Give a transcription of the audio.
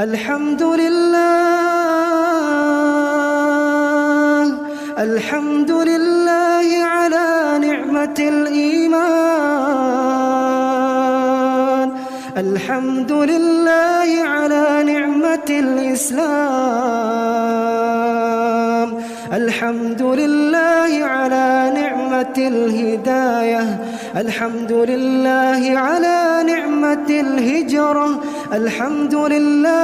الحمد لله، الحمد لله على نعمة الإيمان، الحمد لله على نعمة الإسلام، الحمد لله على نعمة الهداية، الحمد لله على نعمة الهجرة، الحمد لله